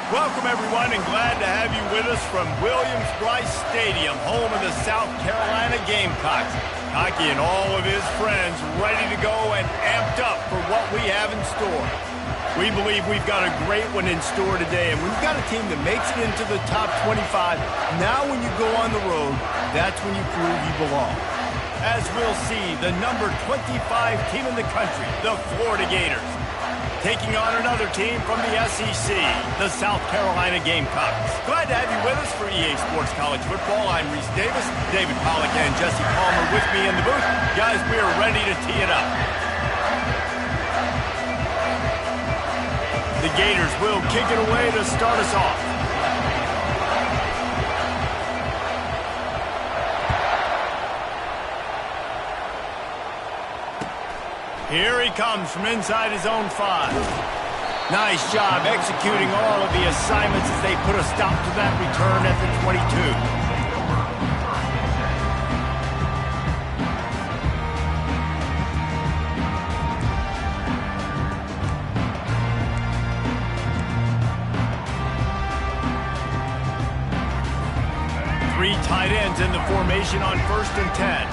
Welcome, everyone, and glad to have you with us from Williams-Brice Stadium, home of the South Carolina Gamecocks. Hockey and all of his friends ready to go and amped up for what we have in store. We believe we've got a great one in store today, and we've got a team that makes it into the top 25. Now when you go on the road, that's when you prove you belong. As we'll see, the number 25 team in the country, the Florida Gators, taking on another team from the SEC, the South Carolina Gamecocks. Glad to have you with us for EA Sports College Football. I'm Reese Davis, David Pollack and Jesse Palmer with me in the booth. Guys, we are ready to tee it up. The Gators will kick it away to start us off. Here he comes from inside his own 5. Nice job executing all of the assignments as they put a stop to that return at the 22. Three tight ends in the formation on 1st and 10.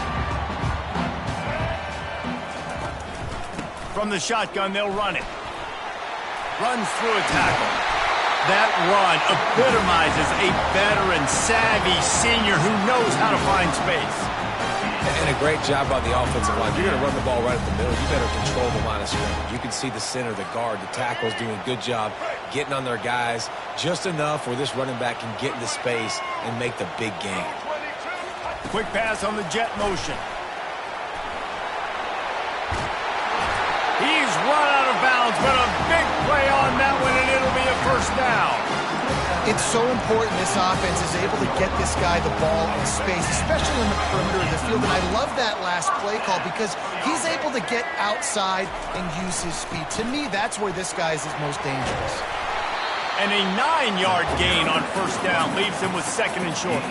From the shotgun, they'll run it. Runs through a tackle. That run epitomizes a veteran, savvy senior who knows how to find space. And a great job by the offensive line. You're going to run the ball right at the middle. You better control the line of scrimmage. You can see the center, the guard, the tackles doing a good job getting on their guys just enough where this running back can get into space and make the big gain. Quick pass on the jet motion. He's run out of bounds, but a big play on that one, and it'll be a first down. It's so important this offense is able to get this guy the ball in space, especially in the perimeter of the field. And I love that last play call because he's able to get outside and use his speed. To me, that's where this guy is his most dangerous. And a 9-yard gain on first down leaves him with 2nd and short.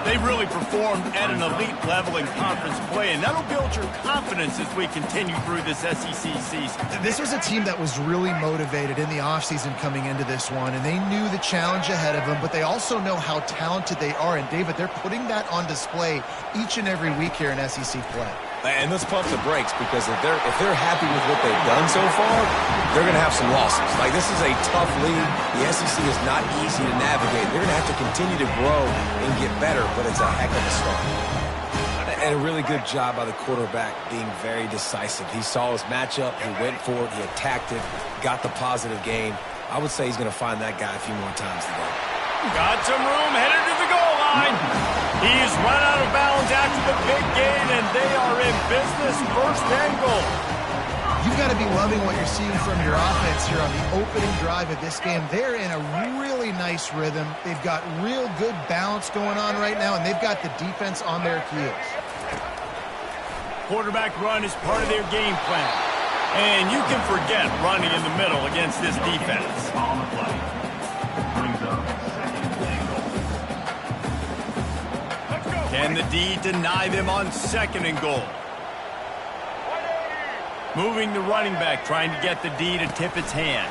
They've really performed at an elite level in conference play, and that'll build your confidence as we continue through this SEC season. This was a team that was really motivated in the offseason coming into this one, and they knew the challenge ahead of them, but they also know how talented they are. And, David, they're putting that on display each and every week here in SEC play. And let's pump the brakes because if they're happy with what they've done so far, they're going to have some losses. Like, this is a tough league. The SEC is not easy to navigate. They're going to have to continue to grow and get better, but it's a heck of a start. And a really good job by the quarterback being very decisive. He saw his matchup, he went for it, he attacked it, got the positive gain. I would say he's going to find that guy a few more times today. Got some room, headed to the goal line. He's run out of bounds after the big gain, and they are in business, 1st and goal. You've got to be loving what you're seeing from your offense here on the opening drive of this game. They're in a really nice rhythm. They've got real good balance going on right now, and they've got the defense on their heels. Quarterback run is part of their game plan. And you can forget running in the middle against this defense. Can the D deny them on 2nd and goal? Moving the running back, trying to get the D to tip its hand.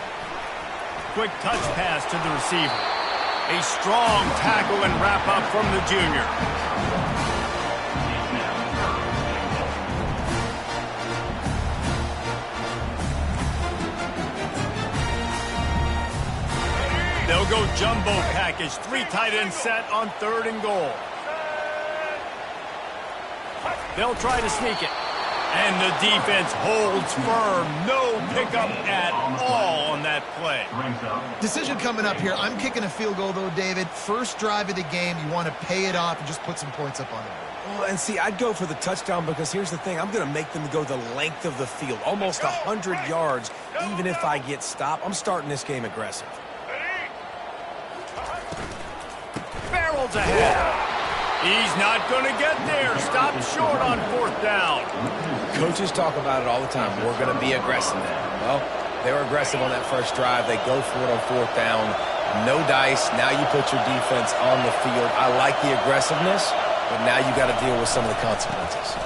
Quick touch pass to the receiver. A strong tackle and wrap up from the junior. They'll go jumbo package, 3 tight end set on 3rd and goal. They'll try to sneak it. And the defense holds firm. No pickup at all on that play. Decision coming up here. I'm kicking a field goal, though, David. First drive of the game. You want to pay it off and just put some points up on the board. Well, and see, I'd go for the touchdown because here's the thing. I'm going to make them go the length of the field, almost 100 yards, even if I get stopped. I'm starting this game aggressive. Barrels ahead. He's not going to get there. Stopped short on 4th down. Coaches talk about it all the time. We're going to be aggressive now. Well, they were aggressive on that first drive. They go for it on 4th down. No dice. Now you put your defense on the field. I like the aggressiveness, but now you got to deal with some of the consequences.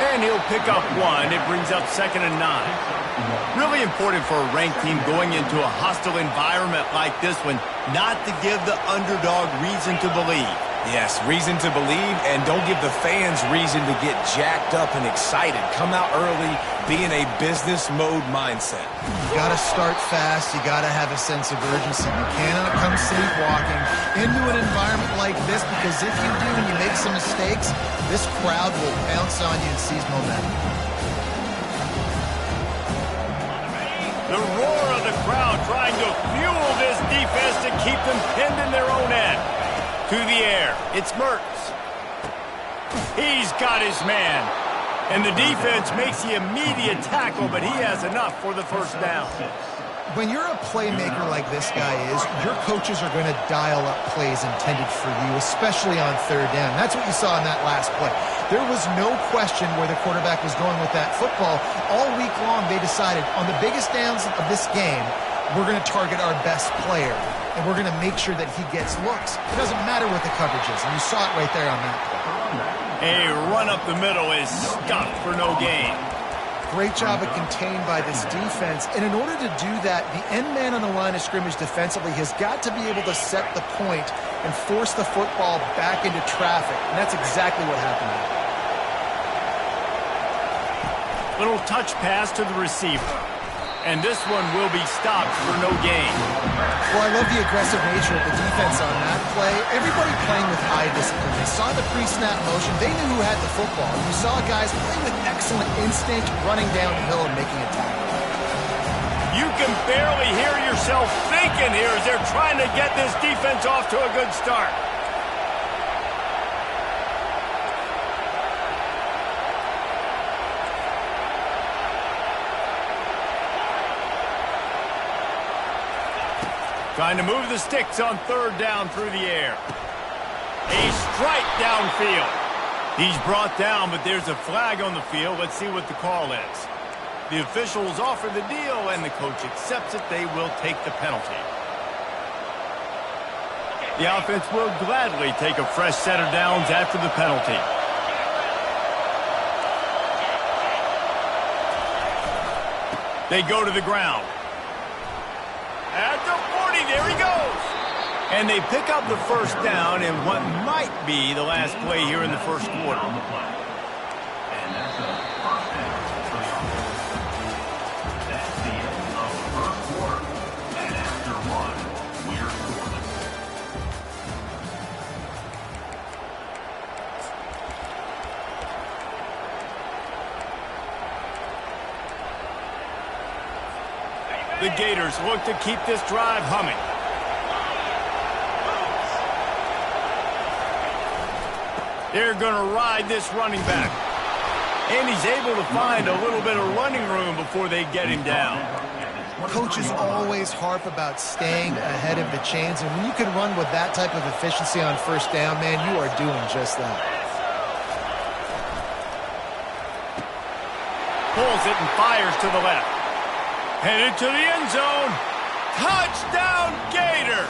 And he'll pick up 1. It brings up 2nd and 9. Really important for a ranked team going into a hostile environment like this one, not to give the underdog reason to believe. Yes, reason to believe, and don't give the fans reason to get jacked up and excited. Come out early, be in a business mode mindset. You got to start fast. You got to have a sense of urgency. You cannot come sleepwalking into an environment like this, because if you do and you make some mistakes, this crowd will bounce on you and seize momentum. The roar of the crowd trying to fuel this defense to keep them pinned in their own end. To the air, it's Mertz. He's got his man. And the defense makes the immediate tackle, but he has enough for the first down. When you're a playmaker like this guy is, your coaches are going to dial up plays intended for you, especially on third down. That's what you saw in that last play. There was no question where the quarterback was going with that football. All week long, they decided on the biggest downs of this game, we're going to target our best player, and we're going to make sure that he gets looks. It doesn't matter what the coverage is, and you saw it right there on that play. A run up the middle is stuffed for no gain. Great job of contained by this defense. And in order to do that, the end man on the line of scrimmage defensively has got to be able to set the point and force the football back into traffic. And that's exactly what happened here. Little touch pass to the receiver. And this one will be stopped for no gain. Well, I love the aggressive nature of the defense on that play. Everybody playing with eye discipline. They saw the pre-snap motion. They knew who had the football. You saw guys play with excellent instinct, running downhill and making a tackle. You can barely hear yourself thinking here as they're trying to get this defense off to a good start. Trying to move the sticks on third down through the air. A strike downfield. He's brought down, but there's a flag on the field. Let's see what the call is. The officials offer the deal, and the coach accepts it. They will take the penalty. The offense will gladly take a fresh set of downs after the penalty. They go to the ground. At the 40, there he goes. And they pick up the first down in what might be the last play here in the first quarter. The Gators look to keep this drive humming. They're going to ride this running back. And he's able to find a little bit of running room before they get him down. Coaches always harp about staying ahead of the chains, and when you can run with that type of efficiency on first down, man, you are doing just that. Pulls it and fires to the left. Headed to the end zone. Touchdown, Gators!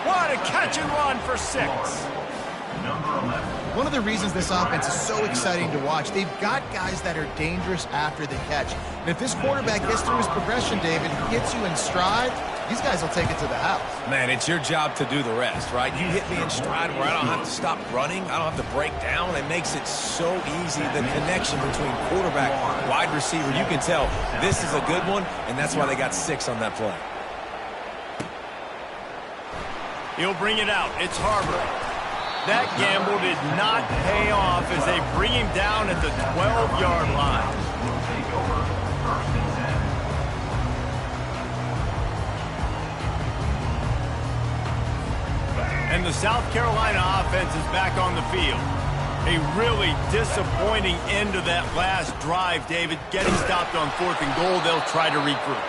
What a catch and run for 6. One of the reasons this offense is so exciting to watch, they've got guys that are dangerous after the catch. And if this quarterback gets through his progression, David, gets you in stride, these guys will take it to the house. Man, it's your job to do the rest, right? You hit me in stride where I don't have to stop running. I don't have to break down. It makes it so easy. The connection between quarterback and wide receiver, you can tell this is a good one, and that's why they got 6 on that play. He'll bring it out. It's Harper. That gamble did not pay off as they bring him down at the 12-yard line. And the South Carolina offense is back on the field. A really disappointing end to that last drive, David. Getting stopped on 4th and goal, they'll try to regroup.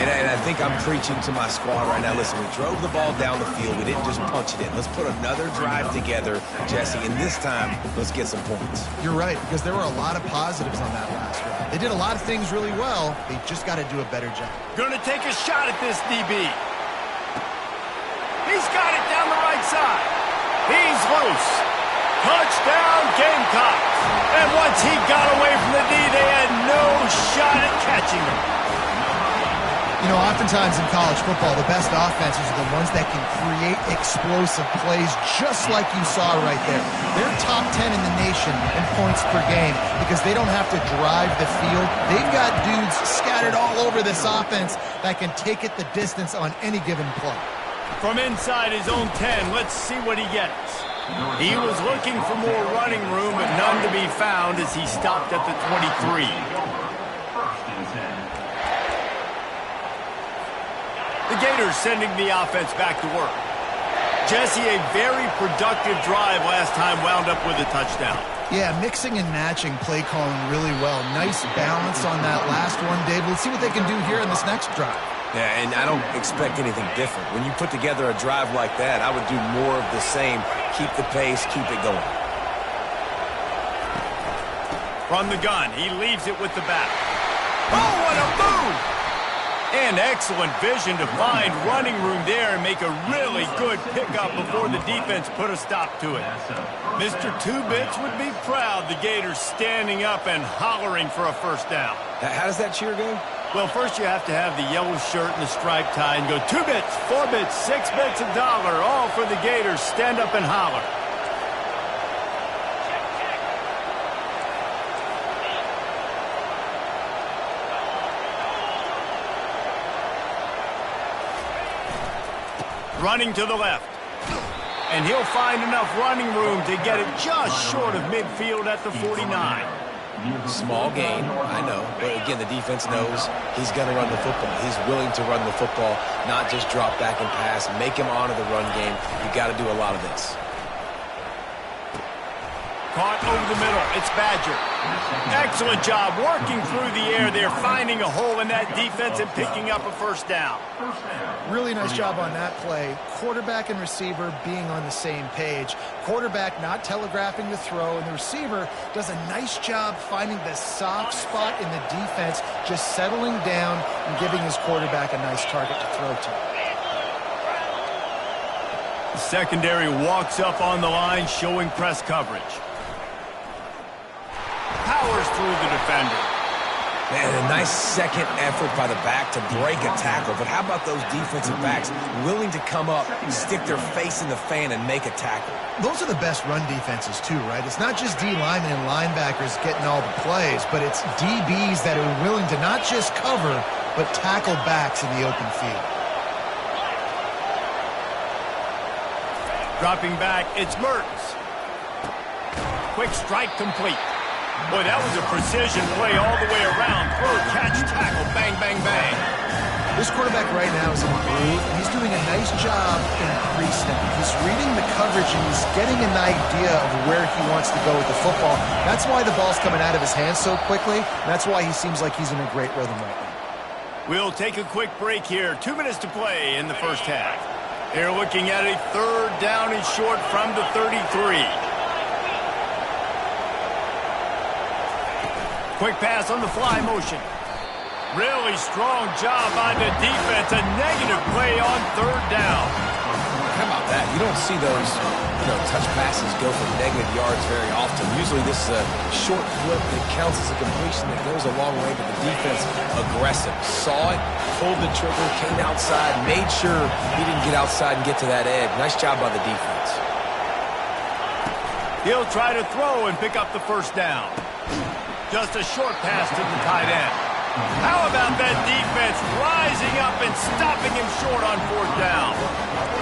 And I think I'm preaching to my squad right now. Listen, we drove the ball down the field. We didn't just punch it in. Let's put another drive together, Jesse, and this time, let's get some points. You're right, because there were a lot of positives on that last drive. They did a lot of things really well. They just got to do a better job. Going to take a shot at this DB. He's got it down the right side. He's loose. Touchdown, Gamecocks. And once he got away from the D, they had no shot at catching him. You know, oftentimes in college football, the best offenses are the ones that can create explosive plays just like you saw right there. They're top 10 in the nation in points per game because they don't have to drive the field. They've got dudes scattered all over this offense that can take it the distance on any given play. From inside his own 10, let's see what he gets. He was looking for more running room, but none to be found as he stopped at the 23. The Gators sending the offense back to work. Jesse, a very productive drive last time, wound up with a touchdown. Yeah, mixing and matching play calling really well. Nice balance on that last one, Dave. Let's see what they can do here in this next drive. Yeah, and I don't expect anything different. When you put together a drive like that, I would do more of the same. Keep the pace, keep it going. From the gun, he leaves it with the back. Oh, what a move! And excellent vision to find running room there and make a really good pickup before the defense put a stop to it. Mr. Two Bits would be proud the Gators standing up and hollering for a first down. How does that cheer go? Well, first you have to have the yellow shirt and the striped tie and go 2 bits, 4 bits, 6 bits, $1, all for the Gators. Stand up and holler. Running to the left. And he'll find enough running room to get it just short of midfield at the 49. Small gain, I know. But again, the defense knows he's going to run the football. He's willing to run the football, not just drop back and pass. Make him honor the run game. You got to do a lot of this. Caught over the middle. It's Badger. Excellent job working through the air there, finding a hole in that defense and picking up a first down. Really nice job on that play. Quarterback and receiver being on the same page. Quarterback not telegraphing the throw, and the receiver does a nice job finding the soft spot in the defense, just settling down and giving his quarterback a nice target to throw to. The secondary walks up on the line, showing press coverage. Powers through the defender. Man, a nice second effort by the back to break a tackle. But how about those defensive backs willing to come up, stick their face in the fan, and make a tackle? Those are the best run defenses, too, right? It's not just D linemen and linebackers getting all the plays, but it's DBs that are willing to not just cover, but tackle backs in the open field. Dropping back, it's Mertens. Quick strike complete. Boy, that was a precision play all the way around. Throw, catch, tackle, bang, bang, bang. This quarterback right now is in a groove, and he's doing a nice job in pre-snap. He's reading the coverage, and he's getting an idea of where he wants to go with the football. That's why the ball's coming out of his hands so quickly. That's why he seems like he's in a great rhythm right now. We'll take a quick break here. 2 minutes to play in the first half. They're looking at a third down and short from the 33. Quick pass on the fly motion. Really strong job on the defense. A negative play on third down. How about that? You don't see those, touch passes go for negative yards very often. Usually this is a short flip that counts as a completion that goes a long way, but the defense aggressive. Saw it, pulled the trigger, came outside, made sure he didn't get outside and get to that edge. Nice job by the defense. He'll try to throw and pick up the first down. Just a short pass to the tight end. How about that defense rising up and stopping him short on fourth down?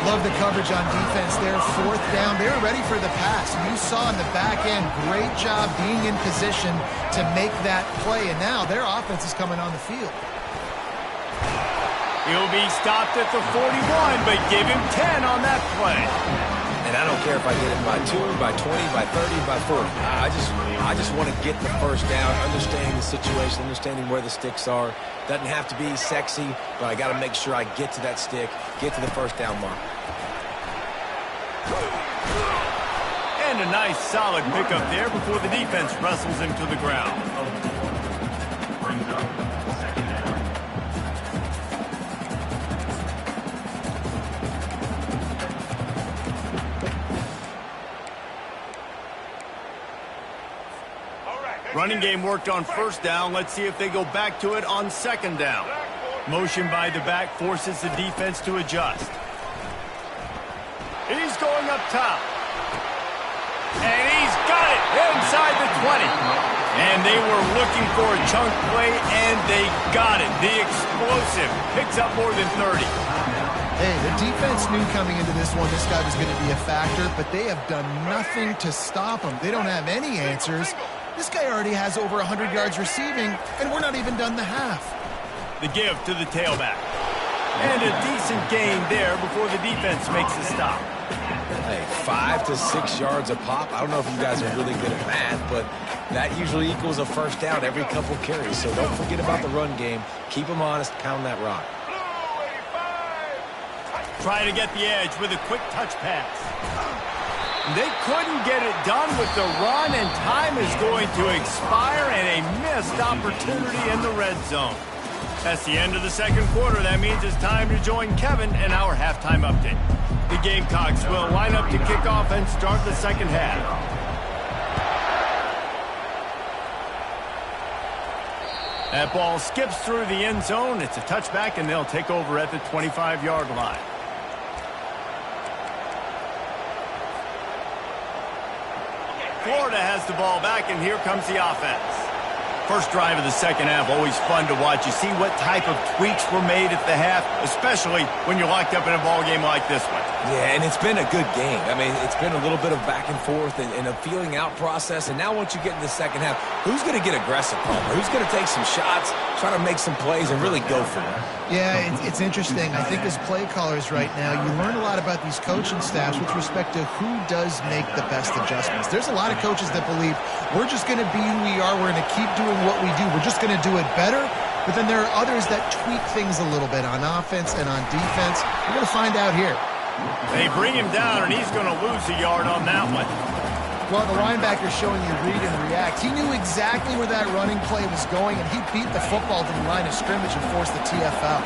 Love the coverage on defense there. Fourth down, they're ready for the pass. You saw in the back end, great job being in position to make that play. And now their offense is coming on the field. He'll be stopped at the 41, but give him 10 on that play. And I don't care if I get it by 2, by 20, by 30, by 40. I just want to get the first down, understanding the situation, understanding where the sticks are. Doesn't have to be sexy, but I got to make sure I get to that stick, get to the first down mark. And a nice solid pickup there before the defense wrestles him to the ground. Running game worked on first down. Let's see if they go back to it on second down. Motion by the back forces the defense to adjust. He's going up top. And he's got it inside the 20. And they were looking for a chunk play, and they got it. The explosive picks up more than 30. Hey, the defense knew coming into this one this guy was going to be a factor, but they have done nothing to stop him. They don't have any answers. This guy already has over 100 yards receiving, and we're not even done the half. The give to the tailback. And a decent gain there before the defense makes the stop. Hey, 5 to 6 yards a pop. I don't know if you guys are really good at math, but that usually equals a first down every couple carries. So don't forget about the run game. Keep them honest. Pound that rock. Try to get the edge with a quick touch pass. They couldn't get it done with the run, and time is going to expire, and a missed opportunity in the red zone. That's the end of the second quarter. That means it's time to join Kevin and our halftime update. The Gamecocks will line up to kick off and start the second half. That ball skips through the end zone. It's a touchback, and they'll take over at the 25-yard line. Florida has the ball back, and here comes the offense. First drive of the second half, always fun to watch. You see what type of tweaks were made at the half, especially when you're locked up in a ball game like this one. Yeah, and it's been a good game. I mean, it's been a little bit of back and forth and a feeling out process. And now once you get in the second half, who's going to get aggressive, Palmer? Who's going to take some shots, try to make some plays, and really go for it? Yeah, it's interesting. I think as play callers right now, you learn a lot about these coaching staffs with respect to who does make the best adjustments. There's a lot of coaches that believe we're just going to be who we are. We're going to keep doing what we do. We're just going to do it better. But then there are others that tweak things a little bit on offense and on defense. We're going to find out here. They bring him down, and he's going to lose a yard on that one. Well, the linebacker's showing you read and react. He knew exactly where that running play was going, and he beat the football to the line of scrimmage and forced the TFL.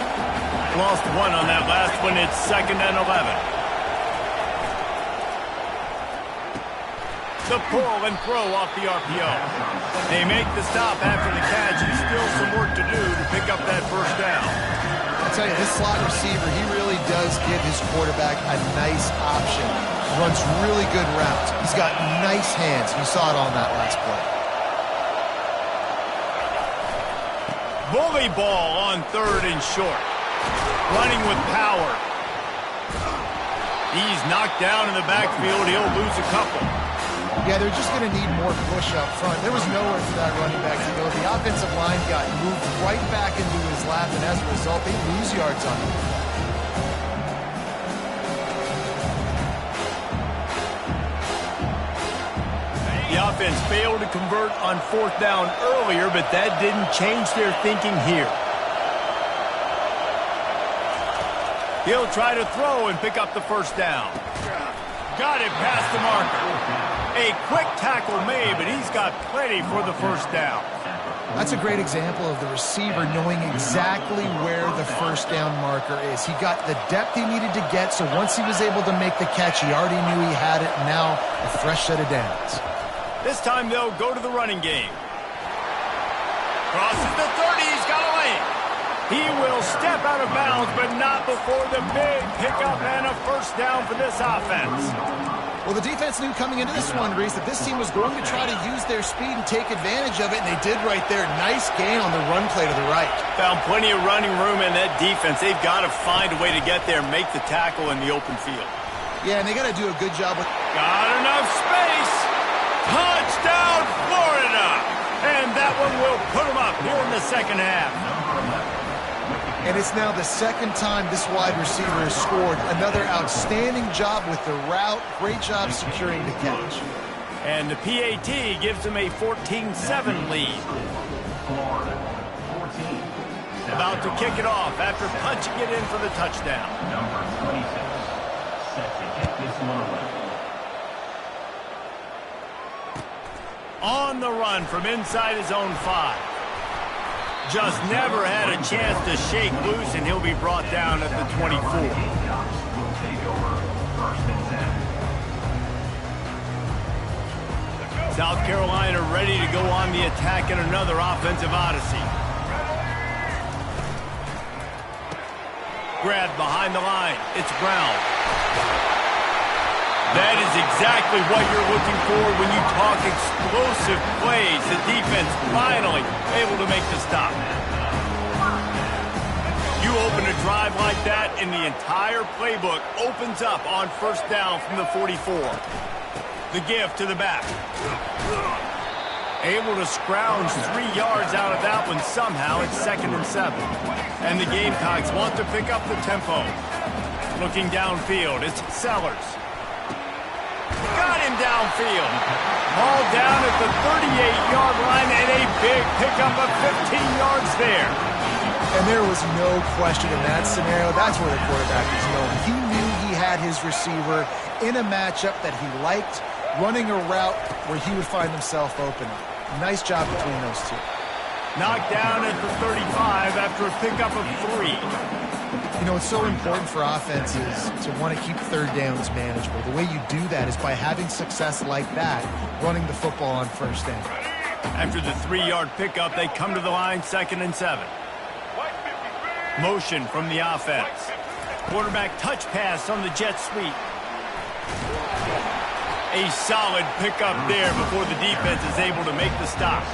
Lost one on that last one. It's 2nd and 11. The pull and throw off the RPO. They make the stop after the catch, and still some work to do to pick up that first down. I'll tell you, this slot receiver, he really does give his quarterback a nice option. Runs really good routes. He's got nice hands. You saw it on that last play. Bully ball on 3rd and short. Running with power. He's knocked down in the backfield. He'll lose a couple. Yeah, they're just going to need more push up front. There was nowhere for that running back to go. The offensive line got moved right back into his lap, and as a result, they lose yards on him. The offense failed to convert on 4th down earlier, but that didn't change their thinking here. He'll try to throw and pick up the first down. Got it past the marker. A quick tackle made, but he's got plenty for the first down. That's a great example of the receiver knowing exactly where the first down marker is. He got the depth he needed to get, so once he was able to make the catch, he already knew he had it, and now a fresh set of downs. This time they'll go to the running game. Crosses the 30, he's got a lane. He will step out of bounds, but not before the big pickup and a first down for this offense. Well, the defense knew coming into this one, Reese, that this team was going to try to use their speed and take advantage of it, and they did right there. Nice gain on the run play to the right. Found plenty of running room in that defense. They've got to find a way to get there and make the tackle in the open field. Yeah, and they got to do a good job with... Got enough space. Touchdown, Florida. And that one will put them up here in the second half. And it's now the second time this wide receiver has scored. Another outstanding job with the route. Great job securing the catch. And the PAT gives them a 14-7 lead. About to kick it off after punching it in for the touchdown. Number 27, set to kick this one away. On the run from inside his own 5. Just never had a chance to shake loose, and he'll be brought down at the 24. Will take over 1st and 10. South Carolina ready to go on the attack in another offensive odyssey. Grabbed behind the line. It's Brown. That is exactly what you're looking for when you talk explosive plays. The defense finally able to make the stop. You open a drive like that, and the entire playbook opens up on first down from the 44. The give to the back. Able to scrounge 3 yards out of that one somehow. It's 2nd and 7. And the Gamecocks want to pick up the tempo. Looking downfield, it's Sellers. Got him downfield. Ball down at the 38-yard line, and a big pickup of 15 yards there. And there was no question in that scenario. That's where the quarterback is known. He knew he had his receiver in a matchup that he liked, running a route where he would find himself open. Nice job between those two. Knocked down at the 35 after a pickup of 3. You know, it's so important for offenses to want to keep third downs manageable. The way you do that is by having success like that, running the football on first down. After the 3-yard pickup, they come to the line, 2nd and 7. Motion from the offense. Quarterback touch pass on the jet sweep. A solid pickup there before the defense is able to make the stop.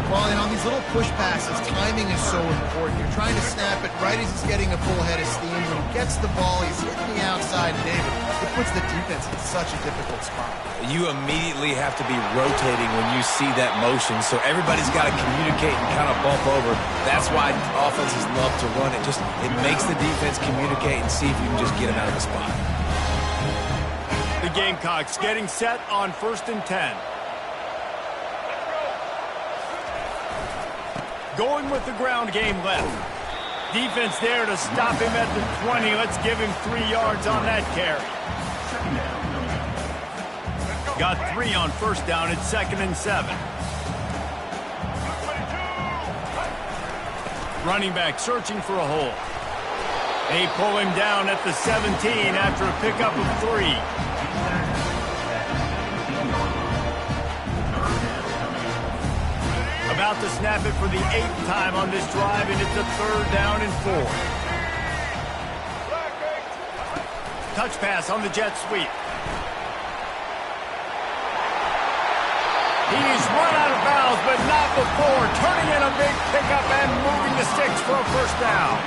Well, and on these little push passes, timing is so important. You're trying to snap it right as he's getting a full head of steam. When he gets the ball, he's hitting the outside, David. It puts the defense in such a difficult spot. You immediately have to be rotating when you see that motion, so everybody's got to communicate and kind of bump over. That's why offenses love to run it. It makes the defense communicate and see if you can just get them out of the spot. The Gamecocks getting set on 1st and 10. Going with the ground game left. Defense there to stop him at the 20. Let's give him 3 yards on that carry. Got 3 on first down. It's 2nd and 7. Running back searching for a hole. They pull him down at the 17 after a pickup of 3. About to snap it for the 8th time on this drive, and it's a 3rd down and 4. Touch pass on the jet sweep. He's run out of bounds, but not before. Turning in a big pickup and moving the sticks for a first down.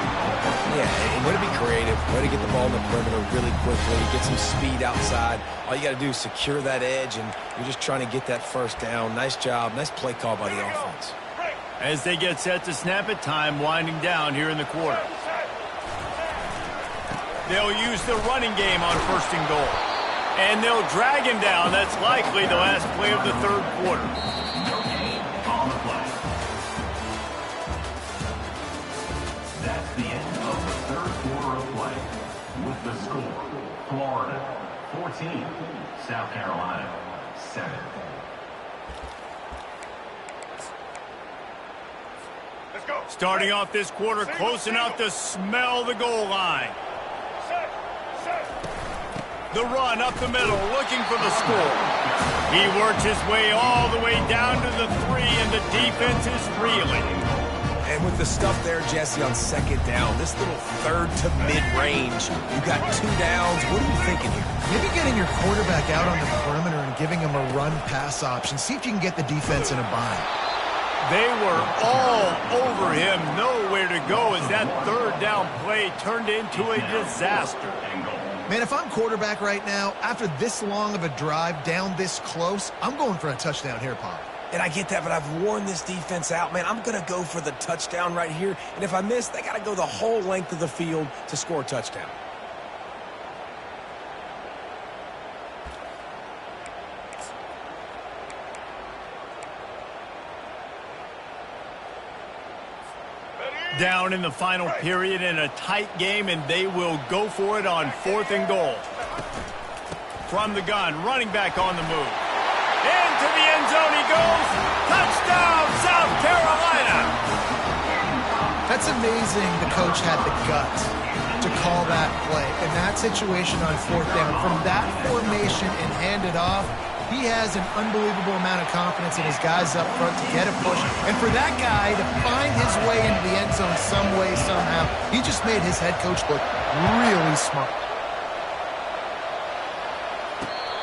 Yeah, and way to be creative, way to get the ball in the perimeter really quickly, get some speed outside. All you got to do is secure that edge, and you're just trying to get that first down. Nice job, nice play call by the offense. As they get set to snap it, time winding down here in the quarter. They'll use the running game on 1st and goal. And they'll drag him down. That's likely the last play of the 3rd quarter. That's the end of the 3rd quarter of play. With the score, Florida 14, South Carolina 7. Starting off this quarter, close enough to smell the goal line. The run up the middle, looking for the score. He works his way all the way down to the 3, and the defense is reeling. And with the stuff there, Jesse, on 2nd down, this little 3rd to mid-range, you got 2 downs. What are you thinking here? Maybe getting your quarterback out on the perimeter and giving him a run-pass option. See if you can get the defense in a bind. They were all over him. Nowhere to go as that 3rd down play turned into a disaster. Man, if I'm quarterback right now, after this long of a drive down this close, I'm going for a touchdown here, Pop. And I get that, but I've worn this defense out, man. I'm going to go for the touchdown right here. And if I miss, they got to go the whole length of the field to score a touchdown. Down in the final period in a tight game, and they will go for it on 4th and goal. From the gun, running back on the move. Into the end zone he goes. Touchdown, South Carolina! That's amazing the coach had the guts to call that play. In that situation on 4th down, from that formation and hand it off, He has an unbelievable amount of confidence in his guys up front to get a push. And for that guy to find his way into the end zone some way, somehow, he just made his head coach look really smart.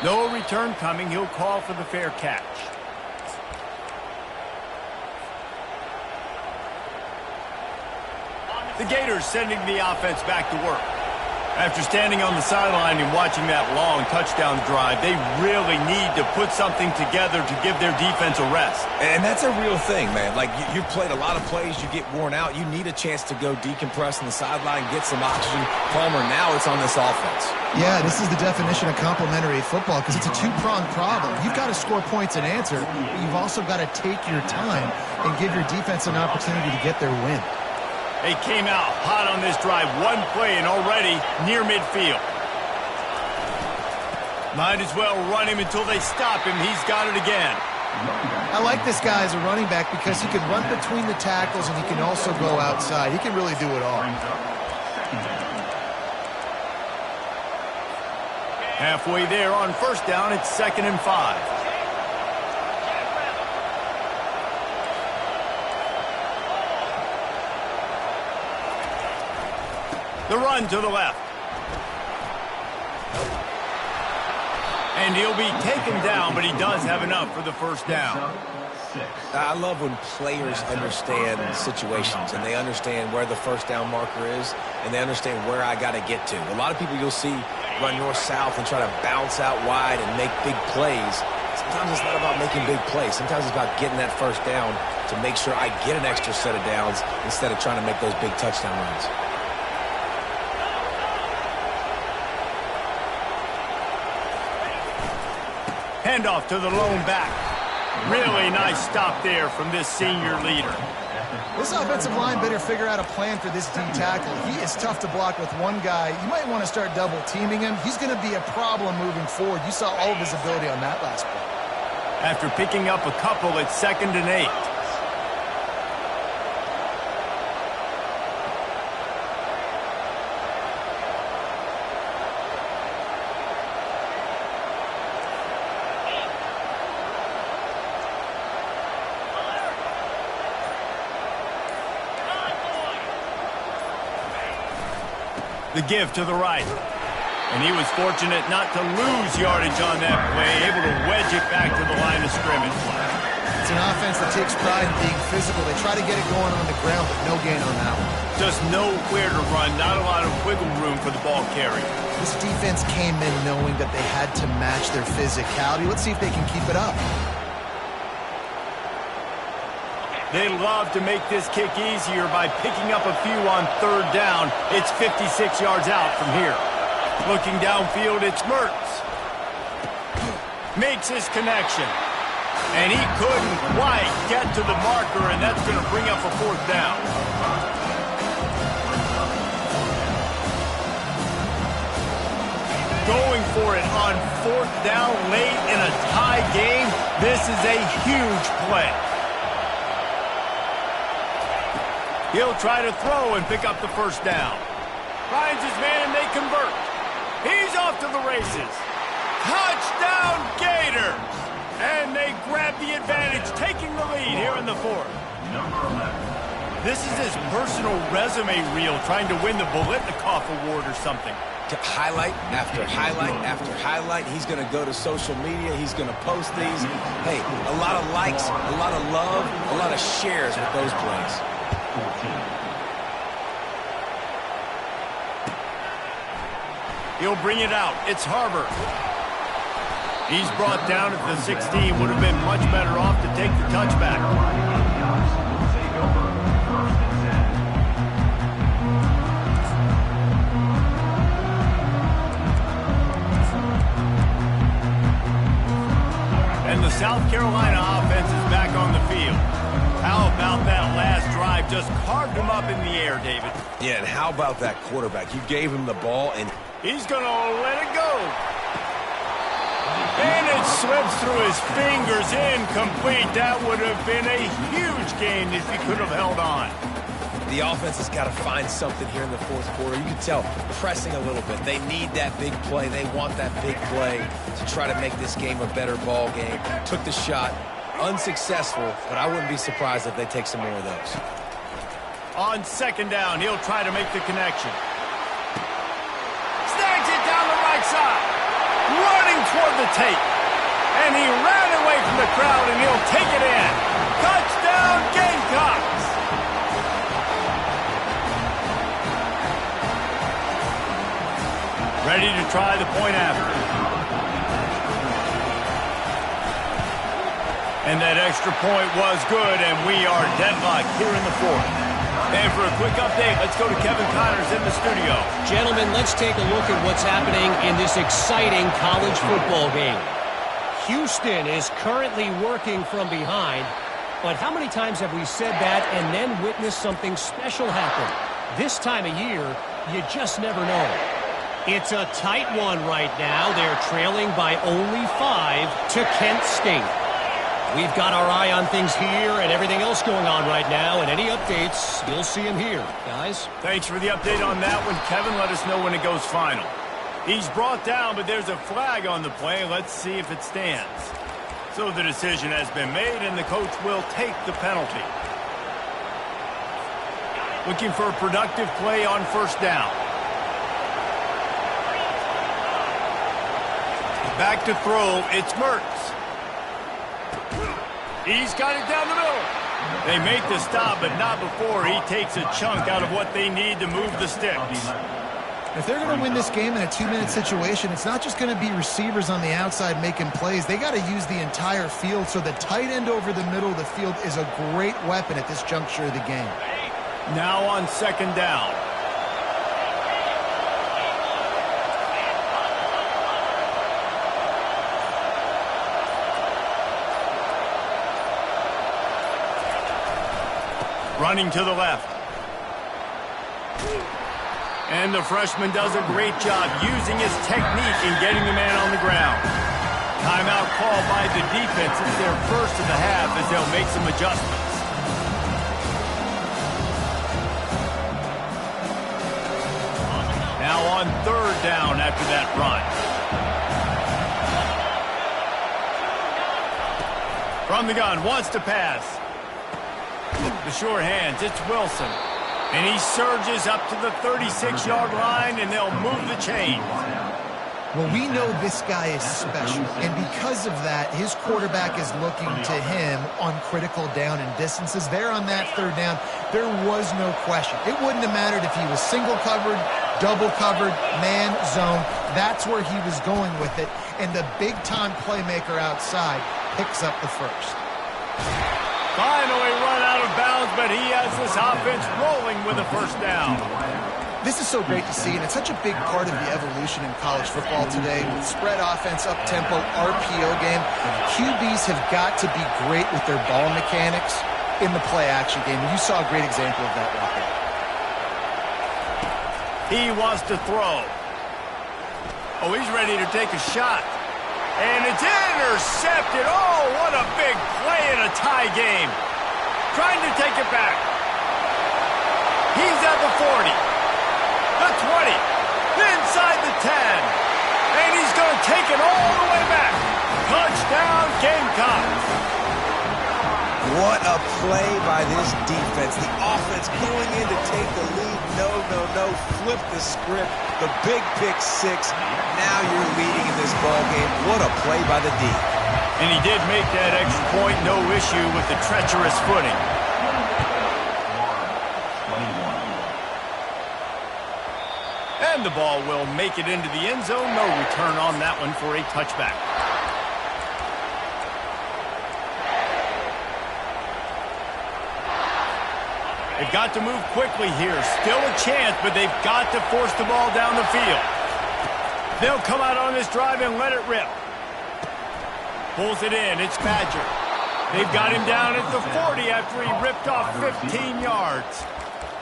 No return coming. He'll call for the fair catch. The Gators sending the offense back to work. After standing on the sideline and watching that long touchdown drive, they really need to put something together to give their defense a rest. And that's a real thing, man. Like, you've played a lot of plays, you get worn out, you need a chance to go decompress on the sideline, get some oxygen. Palmer, now it's on this offense. Yeah, this is the definition of complementary football because it's a two-pronged problem. You've got to score points and answer, but you've also got to take your time and give your defense an opportunity to get their win. They came out hot on this drive. One play and already near midfield. Might as well run him until they stop him. He's got it again. I like this guy as a running back because he can run between the tackles and he can also go outside. He can really do it all. Halfway there on first down, it's 2nd and 5. The run to the left. And he'll be taken down, but he does have enough for the first down. I love when players understand situations and they understand where the first down marker is and they understand where I got to get to. A lot of people you'll see run north-south and try to bounce out wide and make big plays. Sometimes it's not about making big plays. Sometimes it's about getting that first down to make sure I get an extra set of downs instead of trying to make those big touchdown runs. Handoff to the lone back. Really nice stop there from this senior leader. This offensive line better figure out a plan for this D tackle. He is tough to block with one guy. You might want to start double teaming him. He's going to be a problem moving forward. You saw all of his ability on that last play. After picking up a couple, it's 2nd and 8. The give to the right. And he was fortunate not to lose yardage on that play, able to wedge it back to the line of scrimmage. It's an offense that takes pride in being physical. They try to get it going on the ground, but no gain on that one. Just nowhere to run, not a lot of wiggle room for the ball carrier. This defense came in knowing that they had to match their physicality. Let's see if they can keep it up. They love to make this kick easier by picking up a few on 3rd down. It's 56 yards out from here. Looking downfield, it's Mertz. Makes his connection. And he couldn't quite get to the marker, and that's going to bring up a 4th down. Going for it on 4th down late in a tie game. This is a huge play. He'll try to throw and pick up the first down. Finds his man and they convert. He's off to the races. Touchdown Gators! And they grab the advantage, taking the lead here in the 4th. This is his personal resume reel, trying to win the Biletnikoff Award or something. Highlight after highlight after highlight. He's going to go to social media. He's going to post these. Hey, a lot of likes, a lot of love, a lot of shares with those plays. He'll bring it out. It's Harbor. He's brought down at the 16. Would have been much better off to take the touchback. And the South Carolina offense is back on the field. How about that last drive? Just carved him up in the air, David. Yeah, and how about that quarterback? You gave him the ball, and he's going to let it go. And it slips through his fingers, incomplete. That would have been a huge gain if he could have held on. The offense has got to find something here in the fourth quarter. You can tell pressing a little bit. They need that big play. They want that big play to try to make this game a better ball game. Took the shot, unsuccessful, but I wouldn't be surprised if they take some more of those. On second down, he'll try to make the connection. Snags it down the right side. Running toward the tape. And he ran away from the crowd, and he'll take it in. Touchdown, Gamecocks! Ready to try the point after. And that extra point was good, and we are deadlocked here in the fourth. And for a quick update, let's go to Kevin Connors in the studio. Gentlemen, let's take a look at what's happening in this exciting college football game. Houston is currently working from behind, but how many times have we said that and then witnessed something special happen? This time of year, you just never know. It's a tight one right now. They're trailing by only 5 to Kent State. We've got our eye on things here and everything else going on right now, and any updates, you'll see them here. Guys? Thanks for the update on that one, Kevin. Let us know when it goes final. He's brought down, but there's a flag on the play. Let's see if it stands. So the decision has been made, and the coach will take the penalty. Looking for a productive play on first down. Back to throw, it's Mertz. He's got it down the middle. They make the stop, but not before he takes a chunk out of what they need to move the sticks. If they're going to win this game in a 2-minute situation, it's not just going to be receivers on the outside making plays. They got to use the entire field, so the tight end over the middle of the field is a great weapon at this juncture of the game. Now on second down. Running to the left. And the freshman does a great job using his technique in getting the man on the ground. Timeout called by the defense. It's their first of the half as they'll make some adjustments. Now on third down after that run. From the gun, wants to pass. The sure hands, it's Wilson. And he surges up to the 36-yard line, and they'll move the chain. Well, we know this guy is special, and because of that, his quarterback is looking to him on critical down and distances. There on that third down, there was no question. It wouldn't have mattered if he was single covered, double covered, man, zone. That's where he was going with it, and the big-time playmaker outside picks up the first. Finally run out of bounds, but he has this offense rolling with a first down. This is so great to see, and it's such a big part of the evolution in college football today. With spread offense, up-tempo, RPO game, QBs have got to be great with their ball mechanics in the play-action game, and you saw a great example of that right there. He wants to throw. Oh, he's ready to take a shot. And it's intercepted. Oh, what a big play in a tie game. Trying to take it back. He's at the 40. The 20. Inside the 10. And he's going to take it all the way back. Touchdown, Gamecocks. What a play by this defense. The offense going in to take the lead. No. Flip the script. The big pick six. Now you're leading in this ball game. What a play by the D. And he did make that extra point. No issue with the treacherous footing. And the ball will make it into the end zone. No return on that one for a touchback. They've got to move quickly here. Still a chance, but they've got to force the ball down the field. They'll come out on this drive and let it rip. Pulls it in. It's Badger. They've got him down at the 40 after he ripped off 15 yards.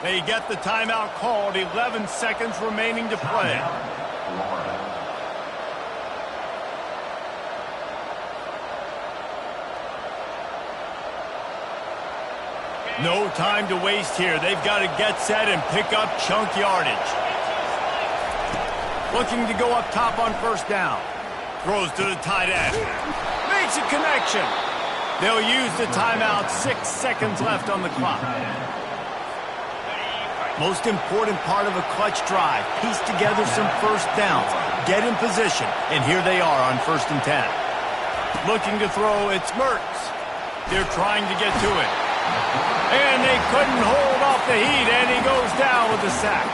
They get the timeout called. 11 seconds remaining to play. No time to waste here. They've got to get set and pick up chunk yardage. Looking to go up top on first down. Throws to the tight end. Makes a connection. They'll use the timeout. 6 seconds left on the clock. Most important part of a clutch drive. Piece together some first downs. Get in position. And here they are on 1st and 10. Looking to throw. It's Mertz. They're trying to get to it. And they couldn't hold off the heat, and he goes down with a sack.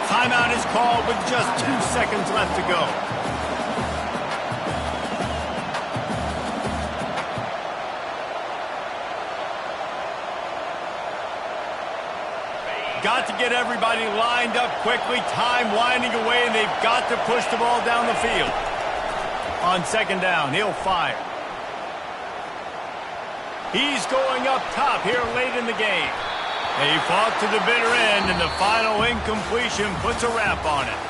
Timeout is called with just 2 seconds left to go. Got to get everybody lined up quickly. Time winding away, and they've got to push the ball down the field. On 2nd down, he'll fire. He's going up top here late in the game. He fought to the bitter end, and the final incompletion puts a wrap on it.